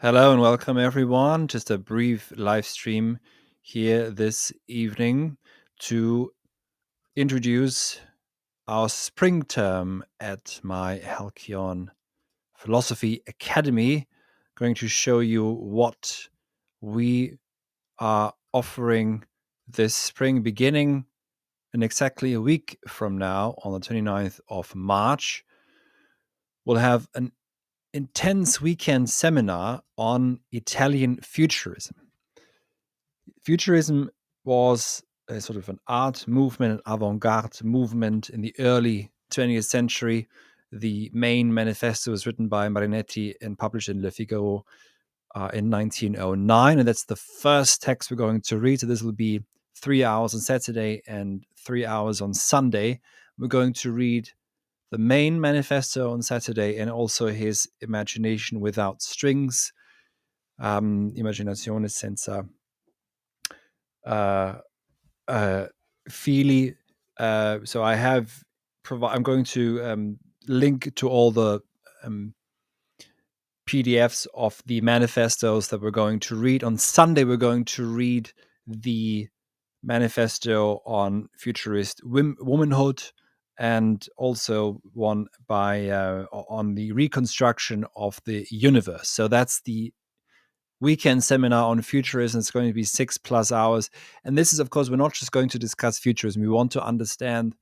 Hello and welcome, everyone. Just a brief live stream here this evening to introduce our spring term at my Halcyon Philosophy Academy. Going to show you what we are offering this spring, beginning in exactly a week from now, on the 29th of March. We'll have an intense weekend seminar on Italian futurism. Futurism was a sort of an art movement, an avant-garde movement in the early 20th century. The main manifesto was written by Marinetti and published in Le Figaro in 1909, and that's the first text we're going to read. So this will be 3 hours on Saturday and 3 hours on Sunday. We're going to read the main manifesto on Saturday and also his Imagination Without Strings, Immaginazione senza fili. So I have I'm going to link to all the PDFs of the manifestos that we're going to read. On Sunday, we're going to read the manifesto on futurist womanhood, and also one by on the reconstruction of the universe. So that's the weekend seminar on futurism. It's going to be 6+ hours. And this is, of course, we're not just going to discuss futurism. We want to understand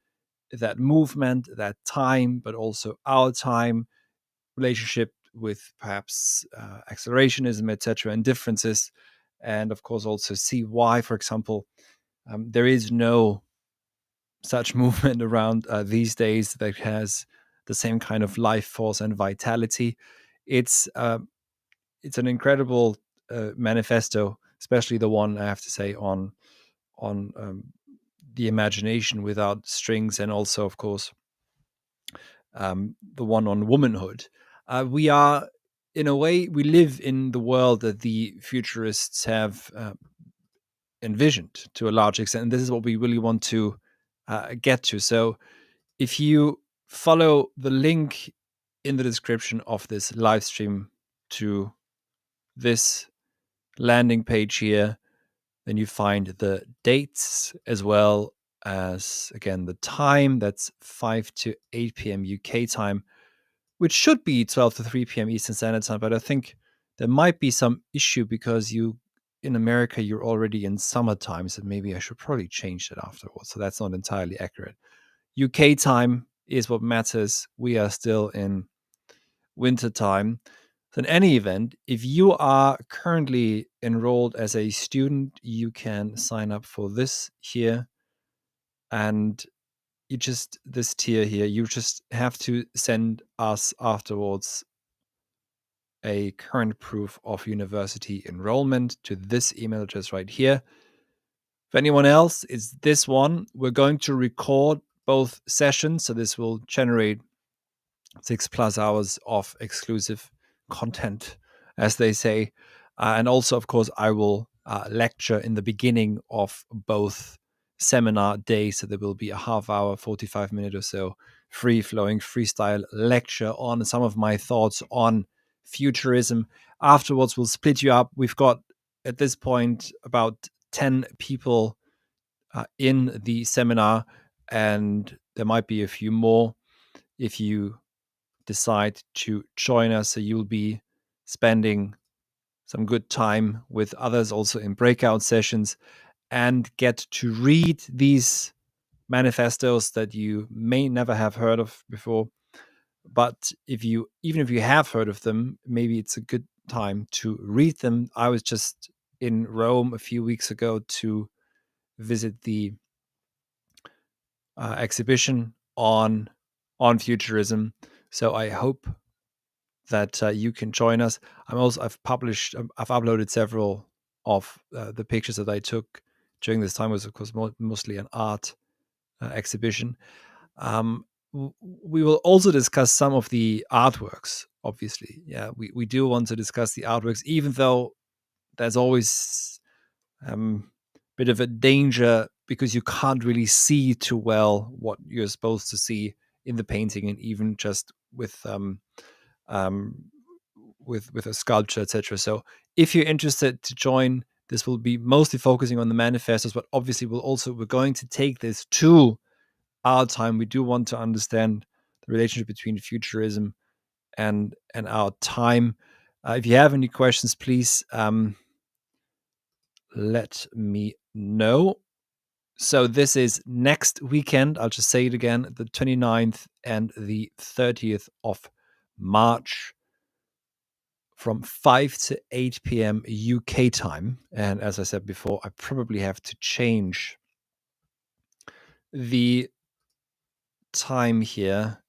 that movement, that time, but also our time, relationship with perhaps accelerationism, etc., and differences. And of course, also see why, for example, there is no such movement around these days that has the same kind of life force and vitality. It's an incredible manifesto, especially the one I have to say on the imagination without strings, and also, of course, the one on womanhood. We are, in a way, we live in the world that the futurists have envisioned to a large extent, and this is what we really want to get to. So, if you follow the link in the description of this live stream to this landing page here, then you find the dates as well as, again, the time. That's 5 to 8 p.m. UK time, which should be 12 to 3 p.m. Eastern Standard Time. But I think there might be some issue because in America, you're already in summertime. So maybe I should probably change that afterwards. So that's not entirely accurate. UK time is what matters. We are still in winter time. So in any event, if you are currently enrolled as a student, you can sign up for this here. And this tier here, you just have to send us afterwards a current proof of university enrollment to this email address right here. For anyone else, it's this one. We're going to record both sessions, so this will generate 6+ hours of exclusive content, as they say. And also, of course, I will lecture in the beginning of both seminar days. So there will be a half hour, 45-minute or so, free-flowing freestyle lecture on some of my thoughts on futurism. Afterwards, we'll split you up. We've got, at this point, about 10 people in the seminar, and there might be a few more if you decide to join us. So you'll be spending some good time with others also in breakout sessions and get to read these manifestos that you may never have heard of before. But even if you have heard of them, maybe it's a good time to read them. I was just in Rome a few weeks ago to visit the exhibition on futurism. So I hope that you can join us. I've uploaded several of the pictures that I took during this time. It was, of course, mostly an art exhibition. We will also discuss some of the artworks, obviously. Yeah, we do want to discuss the artworks, even though there's always a bit of a danger because you can't really see too well what you're supposed to see in the painting, and even just with with a sculpture, etc. So if you're interested to join, this will be mostly focusing on the manifestos, but obviously we're going to take this to our time. We do want to understand the relationship between futurism and our time. If you have any questions, please let me know. So this is next weekend. I'll just say it again, the 29th and the 30th of March from 5 to 8 p.m. UK time. And as I said before, I probably have to change the time here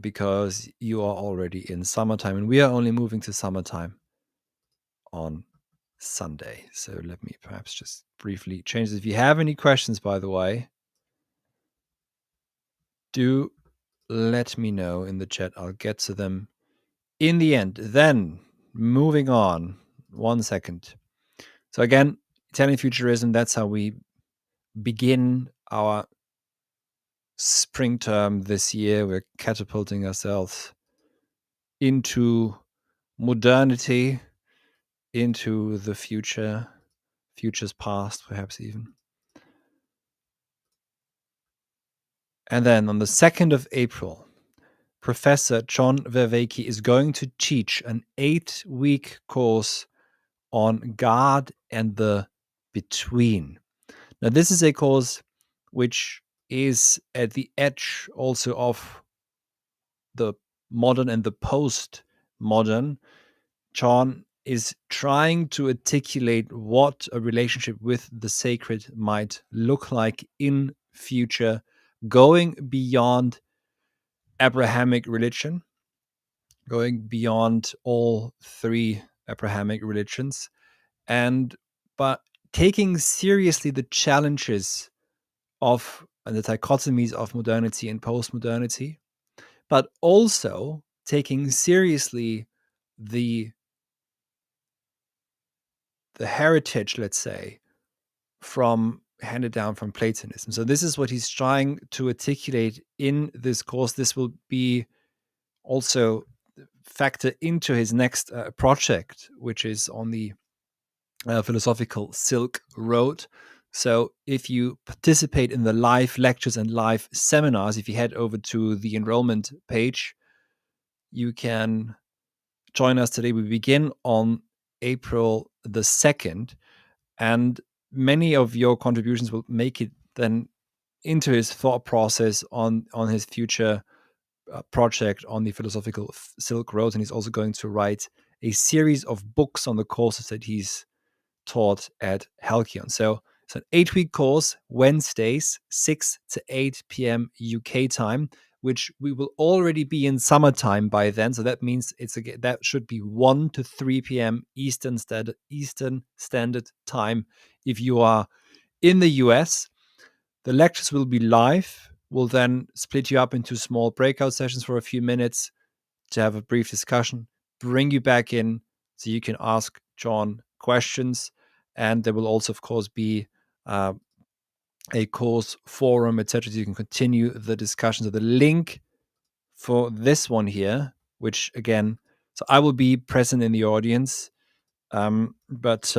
because you are already in summertime and we are only moving to summertime on Sunday. So let me perhaps just briefly change this. If you have any questions, by the way, do let me know in the chat. I'll get to them in the end. Then moving on, 1 second. So again, Italian Futurism, that's how we begin our spring term this year. We're catapulting ourselves into modernity, into the future's past, perhaps even. And then on the 2nd of April, Professor John Vervaeke is going to teach an 8-week course on God and the Between. Now, this is a course which is at the edge also of the modern and the post-modern. John is trying to articulate what a relationship with the sacred might look like in future, going beyond Abrahamic religion, going beyond all 3 Abrahamic religions, but taking seriously the challenges of and the dichotomies of modernity and post-modernity, but also taking seriously the heritage, let's say, handed down from Platonism. So this is what he's trying to articulate in this course. This will be also factor into his next project, which is on the philosophical Silk Road. So if you participate in the live lectures and live seminars, if you head over to the enrollment page, you can join us today. We begin on April the 2nd, and many of your contributions will make it then into his thought process on his future project on the philosophical Silk Road. And he's also going to write a series of books on the courses that he's taught at Halcyon. So it's an 8-week course, Wednesdays, 6 to 8 p.m. UK time, which we will already be in summertime by then. So that means that should be 1 to 3 p.m. Eastern Standard Time if you are in the US. The lectures will be live. We'll then split you up into small breakout sessions for a few minutes to have a brief discussion, bring you back in so you can ask John questions. And there will also, of course, be a course forum, etc. So you can continue the discussion. So the link for this one here, which again, so I will be present in the audience, but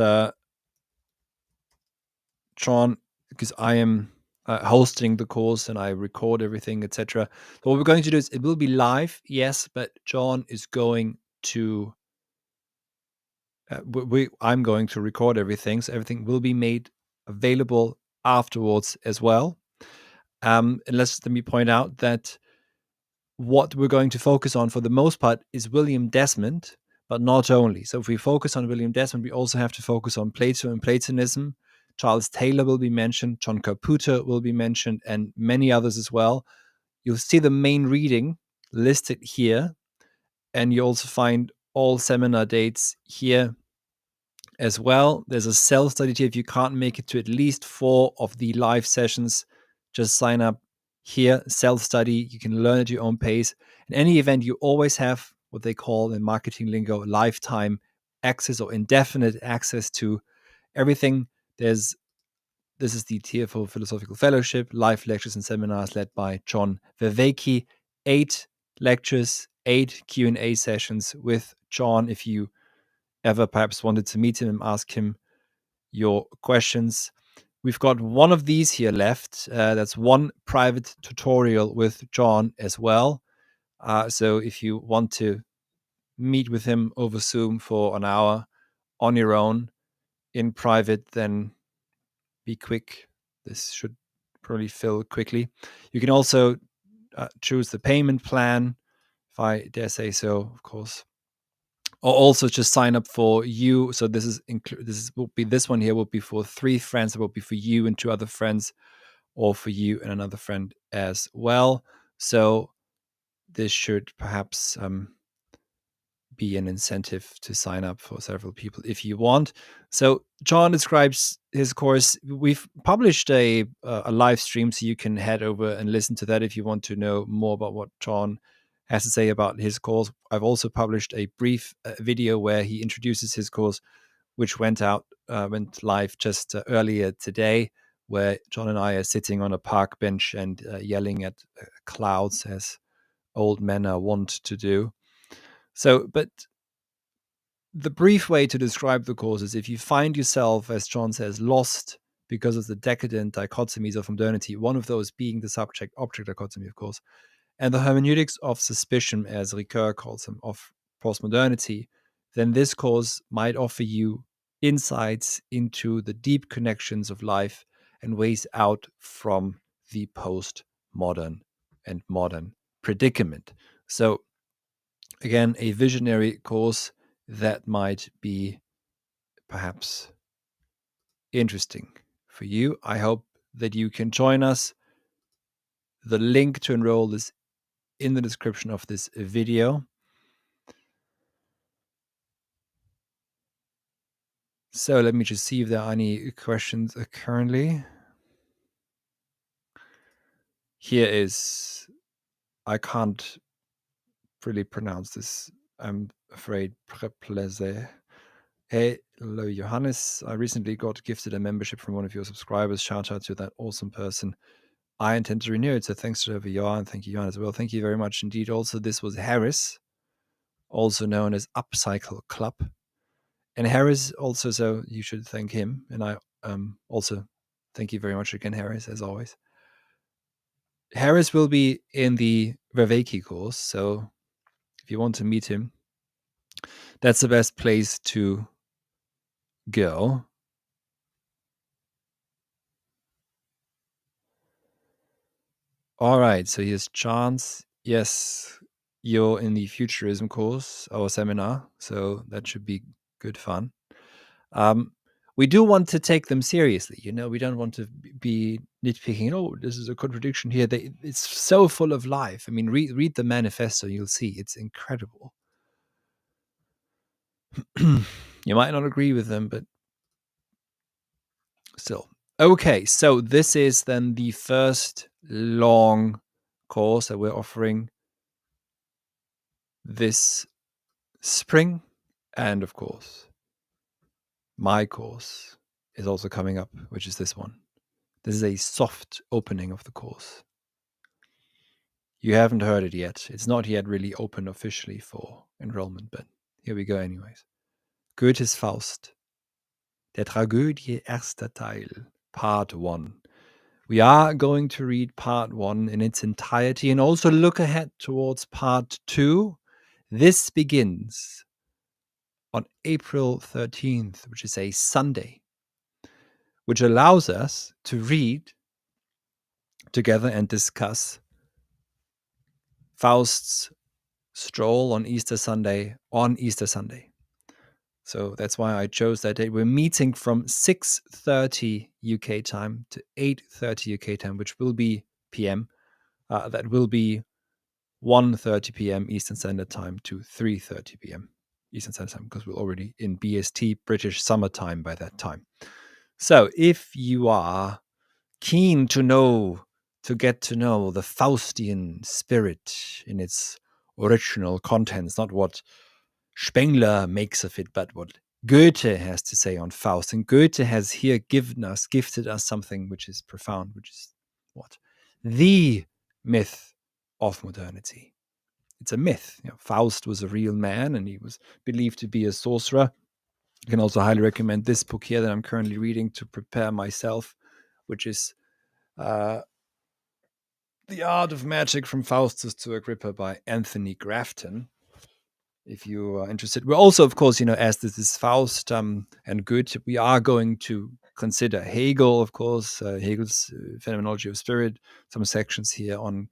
John, because I am hosting the course and I record everything, etc. So what we're going to do is it will be live, yes, but John is going to I'm going to record everything, so everything will be made available afterwards as well. And let me point out that what we're going to focus on for the most part is William Desmond, but not only. So if we focus on William Desmond, we also have to focus on Plato and Platonism. Charles Taylor will be mentioned, John Caputo will be mentioned, and many others as well. You'll see the main reading listed here, and you also find all seminar dates here as well. There's a self-study here. If you can't make it to at least 4 of the live sessions, just sign up here, self-study. You can learn at your own pace. In any event, you always have what they call in marketing lingo lifetime access or indefinite access to everything. This is the TFO Philosophical Fellowship, live lectures and seminars led by John Vervaeke. 8 lectures, 8 Q&A sessions with John if you ever perhaps wanted to meet him and ask him your questions. We've got one of these here left. That's one private tutorial with John as well. So if you want to meet with him over Zoom for an hour on your own in private, then be quick. This should probably fill quickly. You can also choose the payment plan, if I dare say so, of course. Or also just sign up for you. So this one here will be for 3 friends. It will be for you and 2 other friends, or for you and another friend as well. So this should perhaps be an incentive to sign up for several people if you want. So John describes his course. We've published a live stream, so you can head over and listen to that if you want to know more about what John has to say about his course. I've also published a brief video where he introduces his course, which went live just earlier today, where John and I are sitting on a park bench and yelling at clouds, as old men are wont to do. So, but the brief way to describe the course is, if you find yourself, as John says, lost because of the decadent dichotomies of modernity, one of those being the subject-object dichotomy, of course, and the hermeneutics of suspicion, as Ricoeur calls them, of postmodernity, then this course might offer you insights into the deep connections of life and ways out from the postmodern and modern predicament. So, again, a visionary course that might be perhaps interesting for you. I hope that you can join us. The link to enroll is in the description of this video. So let me just see if there are any questions currently. Here is, I can't really pronounce this, I'm afraid. Preplaise. Hey, hello, Johannes. I recently got gifted a membership from one of your subscribers. Shout out to that awesome person. I intend to renew it. So thanks to Johan, and thank you, Johan, as well. Thank you very much indeed. Also, this was Harris, also known as Upcycle Club. And Harris also, so you should thank him. And I also thank you very much again, Harris, as always. Harris will be in the Vervaeke course. So if you want to meet him, that's the best place to go. All right, so here's Chance. Yes, you're in the Futurism course, our seminar, so that should be good fun. We do want to take them seriously. We don't want to be nitpicking. Oh, this is a contradiction here. It's so full of life. I mean, read the manifesto. You'll see it's incredible. You might not agree with them, but still. Okay, so this is then the first long course that we're offering this spring. And of course, my course is also coming up, which is this one. This is a soft opening of the course. You haven't heard it yet. It's not yet really open officially for enrollment, but here we go anyways. Goethes Faust. Der Tragödie erster Teil, Part 1. We are going to read Part 1 in its entirety and also look ahead towards Part 2. This begins on April 13th, which is a Sunday, which allows us to read together and discuss Faust's stroll on Easter Sunday. So that's why I chose that date. We're meeting from 6:30 UK time to 8:30 UK time, which will be PM. That will be 1:30 PM Eastern Standard Time to 3:30 PM Eastern Standard Time, because we're already in BST, British Summertime, by that time. So if you are keen to get to know the Faustian spirit in its original contents, not what Spengler makes of it, but what Goethe has to say on Faust. And Goethe has here gifted us something which is profound, which is what? The myth of modernity. it's a myth. Faust was a real man, and he was believed to be a sorcerer. I can also highly recommend this book here that I'm currently reading to prepare myself, which is uh, The Art of Magic from Faustus to Agrippa by Anthony Grafton. If you are interested, we're also, of course, as this is Faust and Goethe, we are going to consider Hegel, of course, Hegel's Phenomenology of Spirit, some sections here on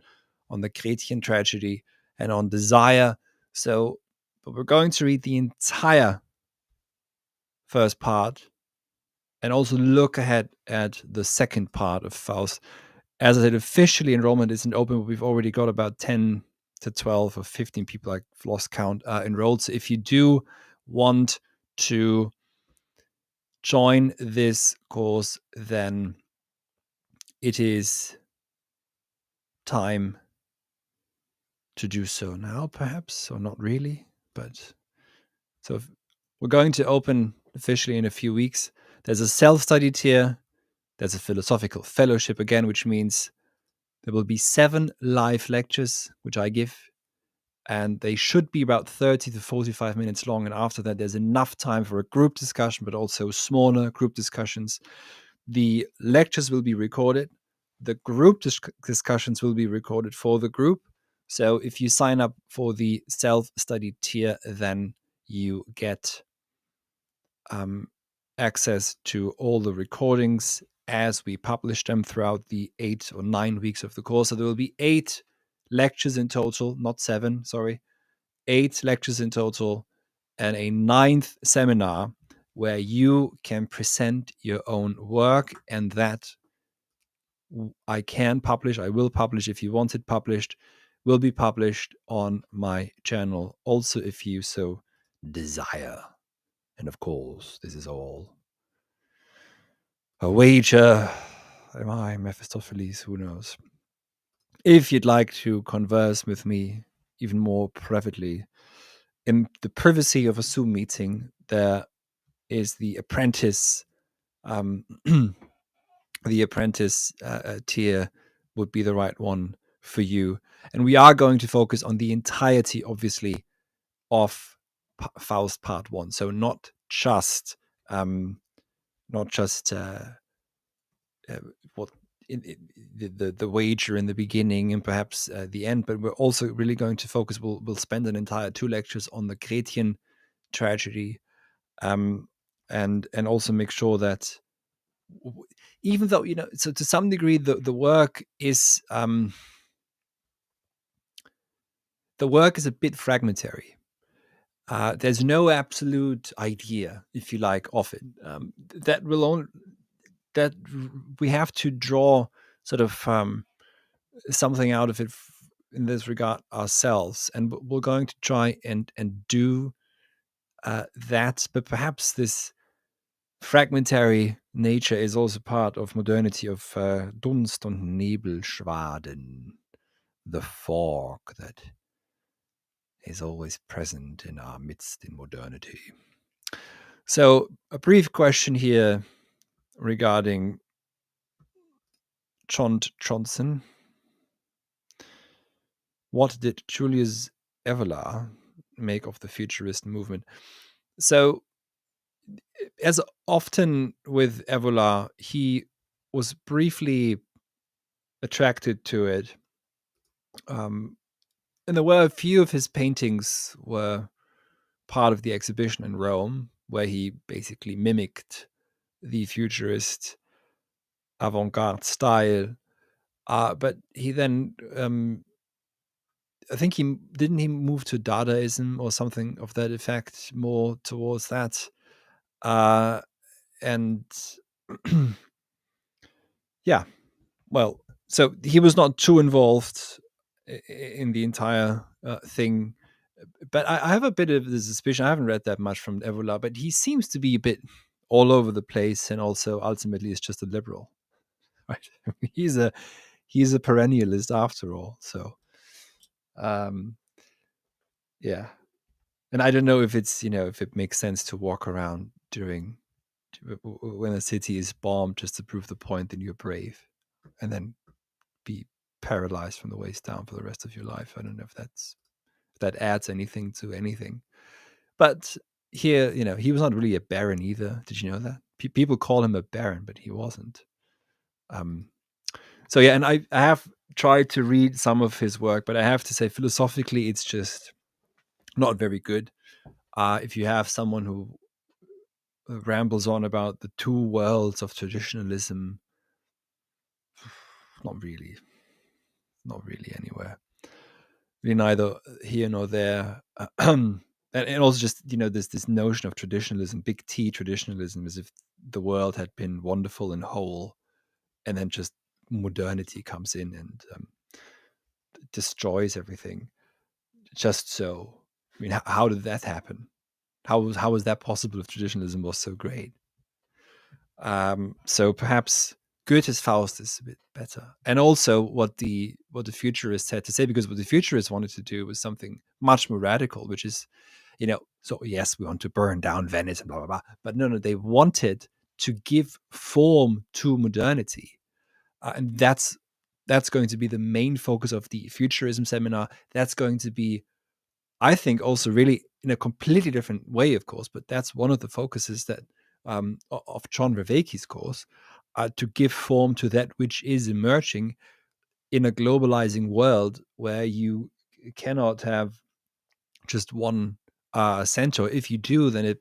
the Gretchen tragedy and on desire. So, but we're going to read the entire first part and also look ahead at the second part of Faust. As I said, officially enrollment isn't open, but we've already got about 10 to 12 or 15 people, I've lost count, enrolled. So if you do want to join this course, then it is time to do so now, perhaps, or not really. But so we're going to open officially in a few weeks. There's a self-study tier. There's a philosophical fellowship again, which means there will be 7 live lectures, which I give, and they should be about 30 to 45 minutes long. And after that, there's enough time for a group discussion, but also smaller group discussions. The lectures will be recorded. The group discussions will be recorded for the group. So if you sign up for the self-study tier, then you get access to all the recordings as we publish them throughout the 8 or 9 weeks of the course. So there will be 8 lectures in total, not 7, sorry. 8 lectures in total, and a 9th seminar where you can present your own work, and that I will publish if you want it published, will be published on my channel also if you so desire. And of course, this is all a wager. Am I Mephistopheles? Who knows? If you'd like to converse with me even more privately, in the privacy of a Zoom meeting, there is the apprentice. The apprentice tier would be the right one for you. And we are going to focus on the entirety, obviously, of Faust Part 1. So not just what the wager in the beginning and perhaps the end, but we're also really going to focus. We'll spend an entire 2 lectures on the Gretchen tragedy, and also make sure that even though so to some degree the work is a bit fragmentary. There's no absolute idea, if you like, of it. That we have to draw sort of something out of it in this regard ourselves, and we're going to try and do that. But perhaps this fragmentary nature is also part of modernity, of Dunst und Nebelschwaden, the fog that is always present in our midst in modernity. So a brief question here regarding Johnson. What did Julius Evola make of the futurist movement? So, as often with Evola, he was briefly attracted to it. And there were a few of his paintings were part of the exhibition in Rome, where he basically mimicked the futurist avant-garde style. But he then, I think he moved to Dadaism or something of that effect, more towards that. And yeah, well, so he was not too involved in the entire thing. But I have a bit of the suspicion, I haven't read that much from Evola, but he seems to be a bit all over the place, and also ultimately is just a liberal, right? he's a perennialist after all. So yeah, and I don't know if it's if it makes sense to walk around during when a city is bombed just to prove the point that you're brave, and then be paralyzed from the waist down for the rest of your life. I don't know if that's that adds anything to anything. But here, he was not really a baron either. Did you know that? People call him a baron, but he wasn't. So yeah, and I have tried to read some of his work, but I have to say, philosophically, it's just not very good. If you have someone who rambles on about the two worlds of traditionalism, not really, anywhere. Really, neither here nor there. And also just this notion of traditionalism, big T traditionalism, as if the world had been wonderful and whole, and then just modernity comes in and destroys everything. Just so, I mean, how did that happen? How was that possible if traditionalism was so great? So perhaps Goethe's Faust is a bit better, and also what the futurists had to say, because what the futurists wanted to do was something much more radical, which is, so yes, we want to burn down Venice and blah blah blah, but no, they wanted to give form to modernity, and that's going to be the main focus of the Futurism seminar. That's going to be, I think, also really in a completely different way, of course, but that's one of the focuses that of John Vervaeke's course, to give form to that which is emerging in a globalizing world where you cannot have just one center. If you do, then it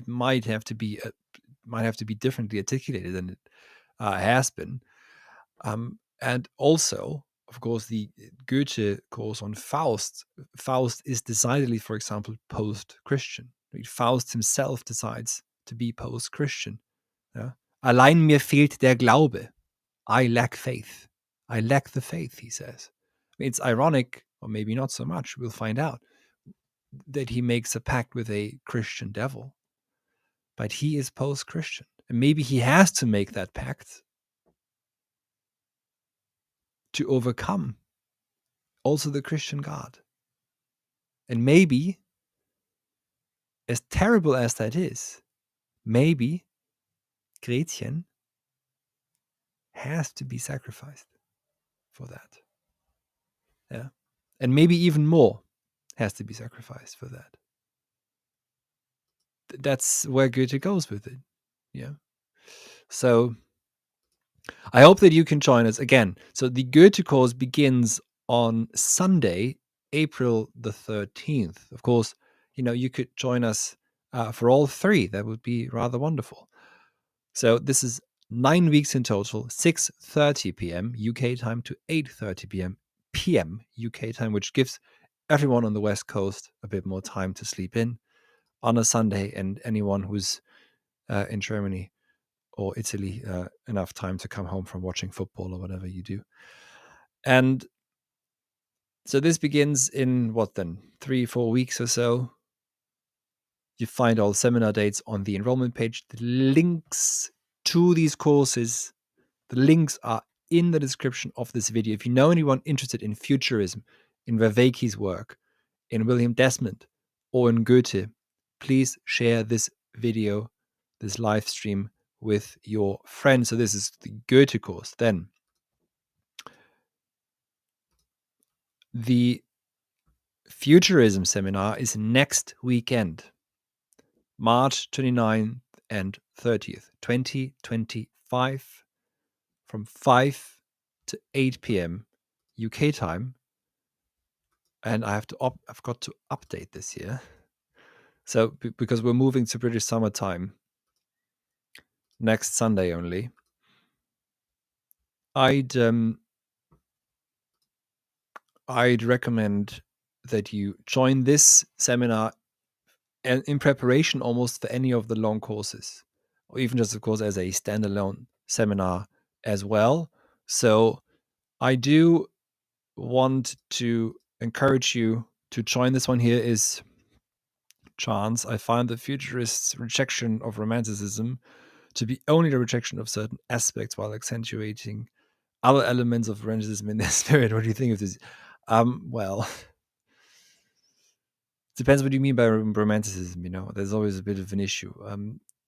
might have to be differently articulated than it has been. And also, of course, the Goethe course on Faust. Faust is decidedly, for example, post-Christian. Faust himself decides to be post-Christian. Yeah? Allein mir fehlt der Glaube. I lack faith. I lack the faith, he says. I mean, it's ironic, or maybe not so much, we'll find out, that he makes a pact with a Christian devil. But he is post-Christian. And maybe he has to make that pact to overcome also the Christian God. And maybe, as terrible as that is, maybe Gretchen has to be sacrificed for that. Yeah. And maybe even more has to be sacrificed for that. That's where Goethe goes with it. Yeah. So I hope that you can join us again. So the Goethe course begins on Sunday, April the 13th. Of course, you could join us for all three. That would be rather wonderful. So this is 9 weeks in total, 6:30 p.m. UK time to 8:30 p.m. UK time, which gives everyone on the West Coast a bit more time to sleep in on a Sunday, and anyone who's in Germany or Italy enough time to come home from watching football or whatever you do. And so this begins in 3-4 weeks or so. You find all seminar dates on the enrollment page. The links to these courses, the links are in the description of this video. If you know anyone interested in Futurism, in Vervaeke's work, in William Desmond, or in Goethe, please share this video, this live stream, with your friends. So this is the Goethe course. Then the Futurism seminar is next weekend, March 29th and 30th, 2025, from 5 to 8 p.m. UK time. And I've got to update this here. So because we're moving to British summertime next Sunday only, I'd recommend that you join this seminar in preparation almost for any of the long courses, or even just, of course, as a standalone seminar as well. So I do want to encourage you to join. This one here is chance. I find the futurists' rejection of romanticism to be only the rejection of certain aspects while accentuating other elements of romanticism in their spirit. What do you think of this? Well, depends what you mean by romanticism. There's always a bit of an issue.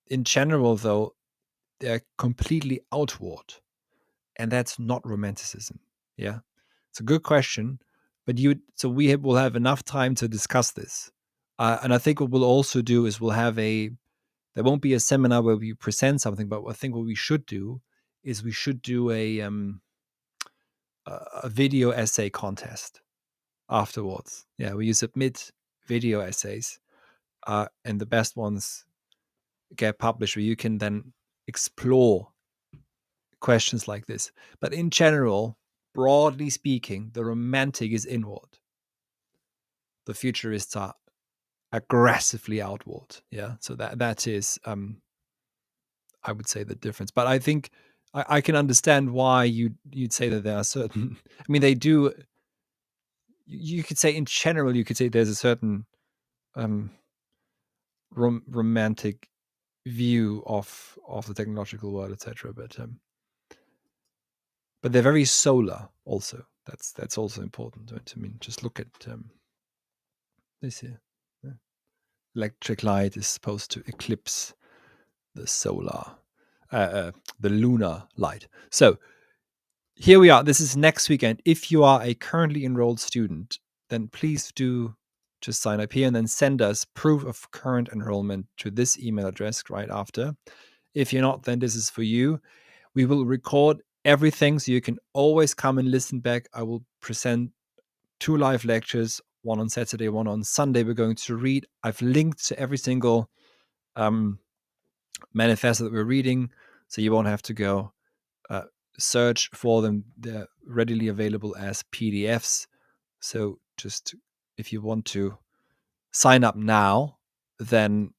In general, though, they're completely outward, and that's not romanticism. Yeah, it's a good question. But we will have enough time to discuss this. And I think what we'll also do is there won't be a seminar where we present something, but I think what we should do is we should do a video essay contest afterwards. Yeah, where you submit video essays, and the best ones get published, where you can then explore questions like this. But in general, broadly speaking, the romantic is inward. The futurists are aggressively outward. Yeah, so that is, I would say, the difference. But I think I can understand why you'd say that there are certain. I mean, they do. You could say in general, you could say there's a certain um, romantic view of the technological world, etc. But they're very solar also. That's also important. Right? I mean, just look at this here. Yeah. Electric light is supposed to eclipse the the lunar light. So here we are. This is next weekend. If you are a currently enrolled student, then please do just sign up here and then send us proof of current enrollment to this email address right after. If you're not, then this is for you. We will record everything, so you can always come and listen back. I will present 2 live lectures, one on Saturday, one on Sunday. We're going to read. I've linked to every single manifesto that we're reading, so you won't have to go search for them. They're readily available as PDFs. So just if you want to sign up now, then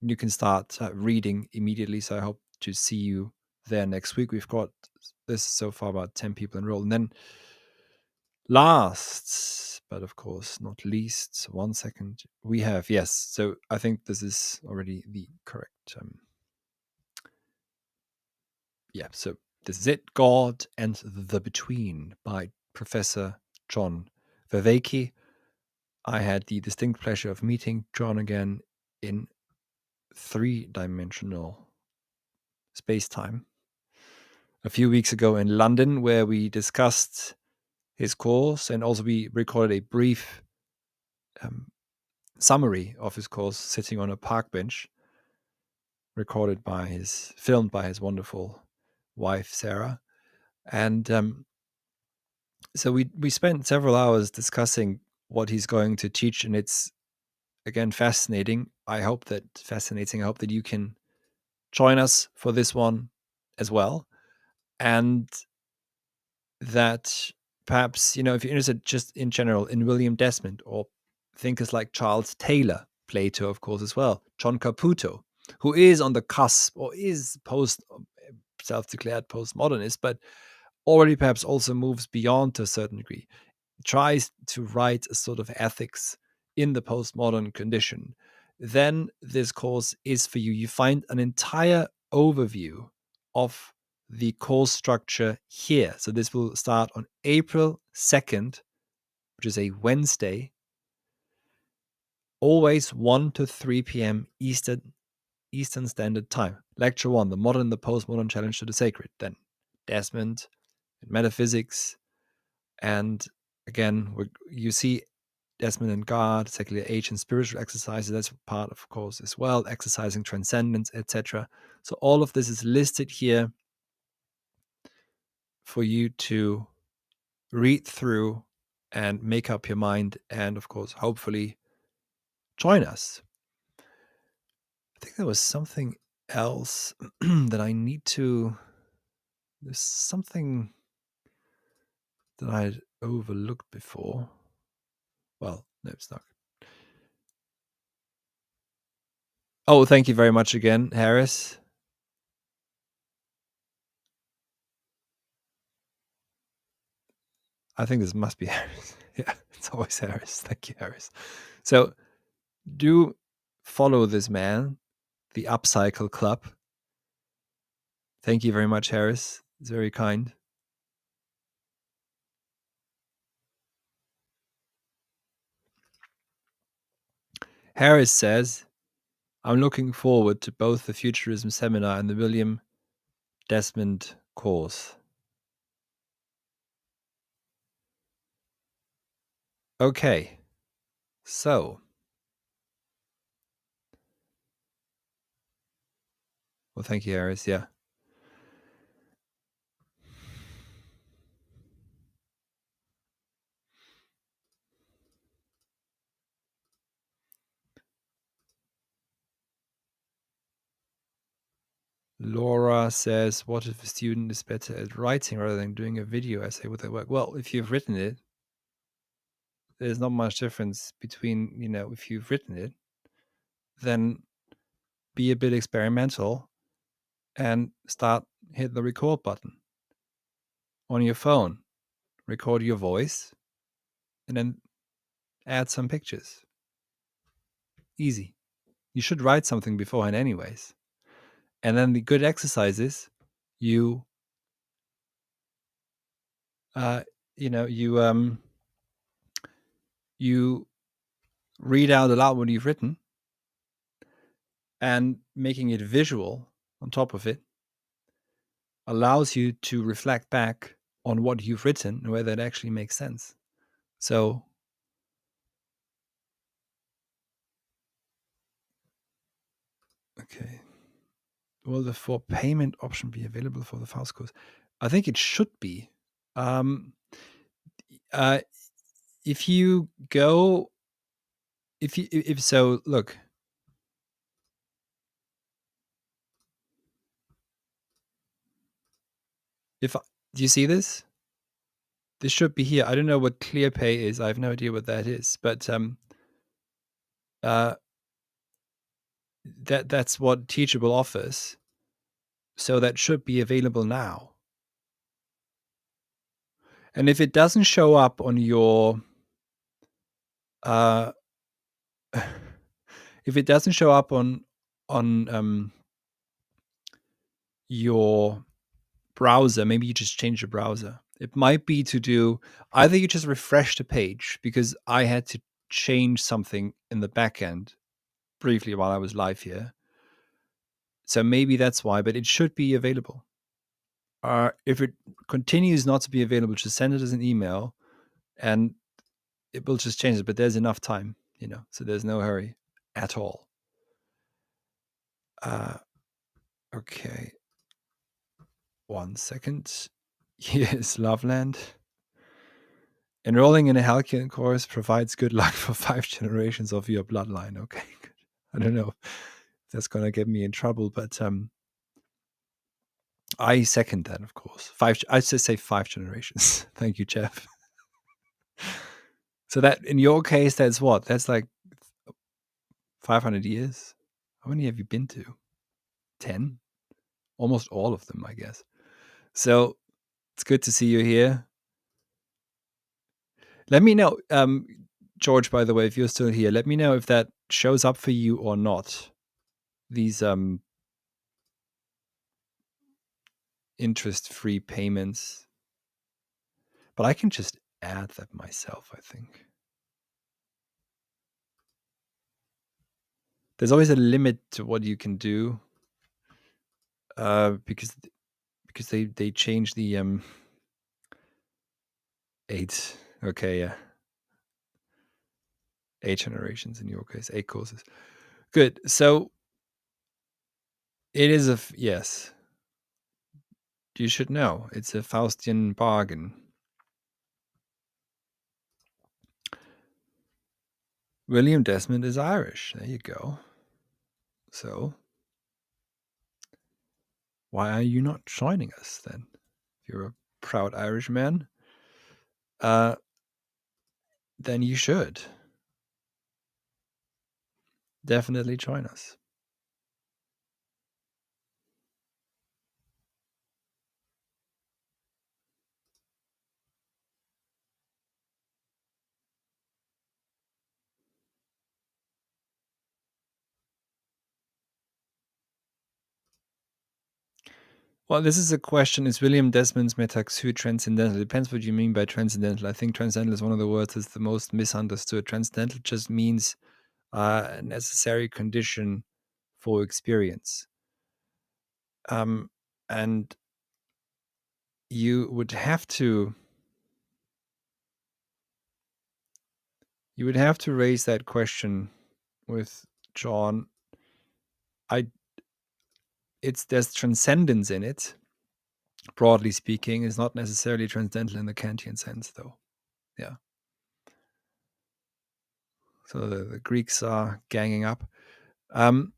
you can start reading immediately. So I hope to see you there next week. We've got this so far about 10 people enrolled. And then last, but of course not least, 1 second, we have, yes. So I think this is already the correct. So this is it, God and the Between by Professor John Vervaeke. I had the distinct pleasure of meeting John again in 3-dimensional space-time a few weeks ago in London, where we discussed his course, and also we recorded a brief summary of his course sitting on a park bench, filmed by his wonderful wife, Sarah. And so we spent several hours discussing what he's going to teach, and it's, again, fascinating. I hope that you can join us for this one as well. And that perhaps, if you're interested just in general in William Desmond, or thinkers like Charles Taylor, Plato, of course, as well, John Caputo, who is on the cusp, or is self-declared postmodernist, but already perhaps also moves beyond to a certain degree, tries to write a sort of ethics in the postmodern condition, then this course is for you. You find an entire overview of the course structure here. So this will start on April 2nd, which is a Wednesday, always 1 to 3 p.m. Eastern Standard Time. Lecture 1, The Modern and the Postmodern Challenge to the Sacred. Then Desmond and Metaphysics. And again, you see Desmond and God, secular age, and spiritual exercises. That's part, of course, as well. Exercising transcendence, etc. So all of this is listed here for you to read through and make up your mind, and of course, hopefully, join us. I think there was something else that I need to. There's something that I had overlooked before. Well, no, it's not. Oh, thank you very much again, Harris. I think this must be Harris. Yeah, it's always Harris. Thank you, Harris. So do follow this man, the Upcycle Club. Thank you very much, Harris. It's very kind. Harris says, I'm looking forward to both the Futurism seminar and the William Desmond course. Okay. So, well, thank you, Aris. Yeah. Laura says, what if a student is better at writing rather than doing a video essay with their work? Well, if you've written it, there's not much difference between, if you've written it, then be a bit experimental and hit the record button on your phone, record your voice, and then add some pictures. Easy. You should write something beforehand anyways. And then the good exercise is you you read out aloud what you've written, and making it visual on top of it allows you to reflect back on what you've written and whether it actually makes sense. So, okay. Will the for payment option be available for the Faust course? I think it should be. If you go, if so, look. Do you see this? This should be here. I don't know what ClearPay is. I have no idea what that is, but that's what Teachable offers. So that should be available now. And if it doesn't show up on your if it doesn't show up on your browser, maybe you just change your browser. It might be to do either you just refresh the page, because I had to change something in the back end briefly while I was live here. So maybe that's why, but it should be available. If it continues not to be available, just send it as an email and it will just change it. But there's enough time, so there's no hurry at all. Okay. 1 second. Yes, Loveland. Enrolling in a Halcyon course provides good luck for 5 generations of your bloodline. Okay, good. I don't know if that's going to get me in trouble, but I second that, of course. I just say 5 generations. Thank you, Jeff. So that, in your case, that's what? That's like 500 years? How many have you been to? 10? Almost all of them, I guess. So it's good to see you here. Let me know, George, by the way, if you're still here, let me know if that shows up for you or not. These interest-free payments. But I can just add that myself, I think. There's always a limit to what you can do, because they change the 8. Okay, yeah. 8 generations in your case, 8 courses. Good. So it is yes. You should know. It's a Faustian bargain. William Desmond is Irish. There you go. So why are you not joining us then? If you're a proud Irishman, then you should definitely join us. Well, this is a question. Is William Desmond's metaxu transcendental? Depends what you mean by transcendental. I think transcendental is one of the words that's the most misunderstood. Transcendental just means a necessary condition for experience. And you would have to You would have to raise that question with John. I there's transcendence in it, broadly speaking. Is not necessarily transcendental in the Kantian sense, though. Yeah. So the Greeks are ganging up. Um,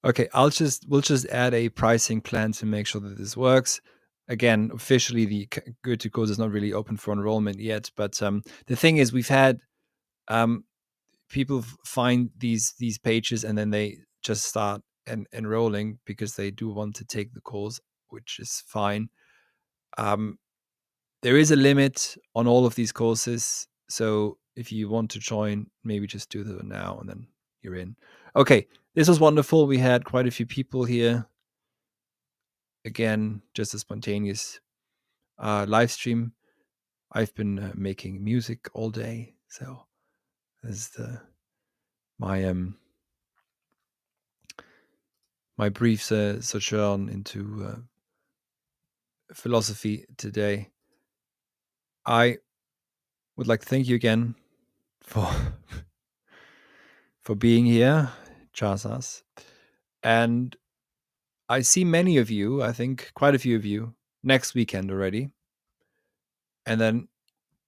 okay, we'll just add a pricing plan to make sure that this works. Again, officially, the Goethe course is not really open for enrollment yet, but the thing is, we've had um, people find these pages and then they just start enrolling because they do want to take the course, which is fine. There is a limit on all of these courses, so if you want to join, maybe just do that now and then you're in. Okay, this was wonderful. We had quite a few people here. Again, just a spontaneous live stream. I've been making music all day, so this is my my brief sojourn into philosophy today. I would like to thank you again for for being here, Chasas. And I see many of you, I think quite a few of you, next weekend already. And then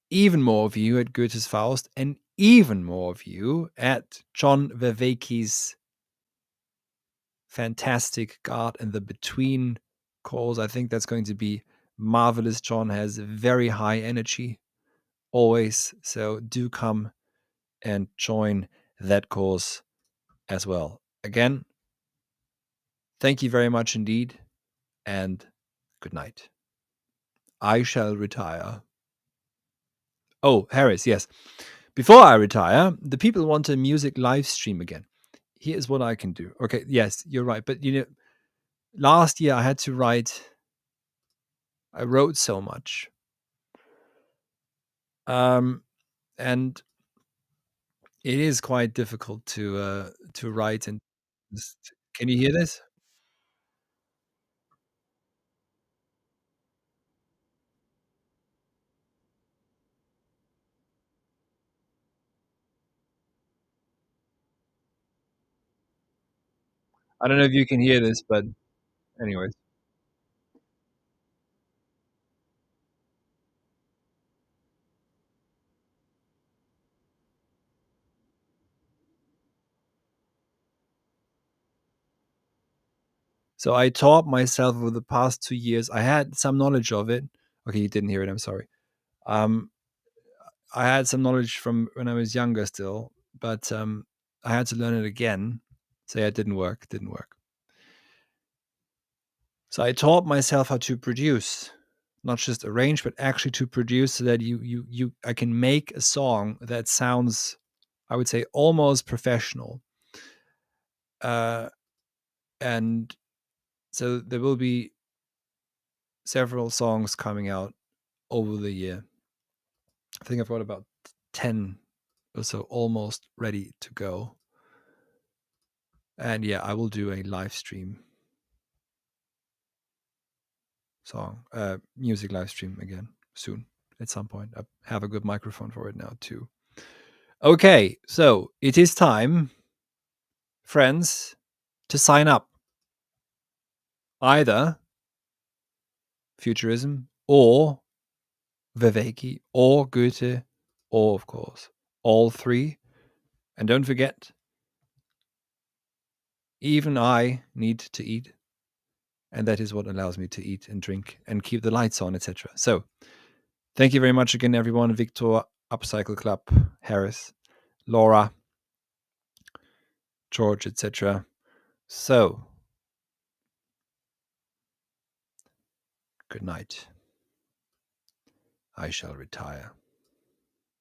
even more of you at Goethe's Faust, and even more of you at John Vervaeke's fantastic God and the Between course. I think that's going to be marvelous. John has very high energy always. So do come and join that course as well. Again, thank you very much indeed, and good night. I shall retire. Oh, Harris, yes. Before I retire, the people want a music live stream again. Here's what I can do. Okay, yes, you're right. But last year I wrote so much. And it is quite difficult to write and can you hear this? I don't know if you can hear this, but anyways. So I taught myself over the past 2 years. I had some knowledge of it. Okay, you didn't hear it. I'm sorry. Um, I had some knowledge from when I was younger still, but I had to learn it again. So yeah, it didn't work. Didn't work. So I taught myself how to produce, not just arrange, but actually to produce, so that I can make a song that sounds, I would say, almost professional. Uh, and so there will be several songs coming out over the year. I think I've got about 10 or so almost ready to go. And yeah, I will do a live stream music live stream again soon at some point. I have a good microphone for it now too. Okay, so it is time, friends, to sign up. Either Futurism or Vervaeke or Goethe or, of course, all three. And don't forget, even I need to eat. And that is what allows me to eat and drink and keep the lights on, etc. So thank you very much again, everyone. Victor, Upcycle Club, Harris, Laura, George, etc. So, good night. I shall retire.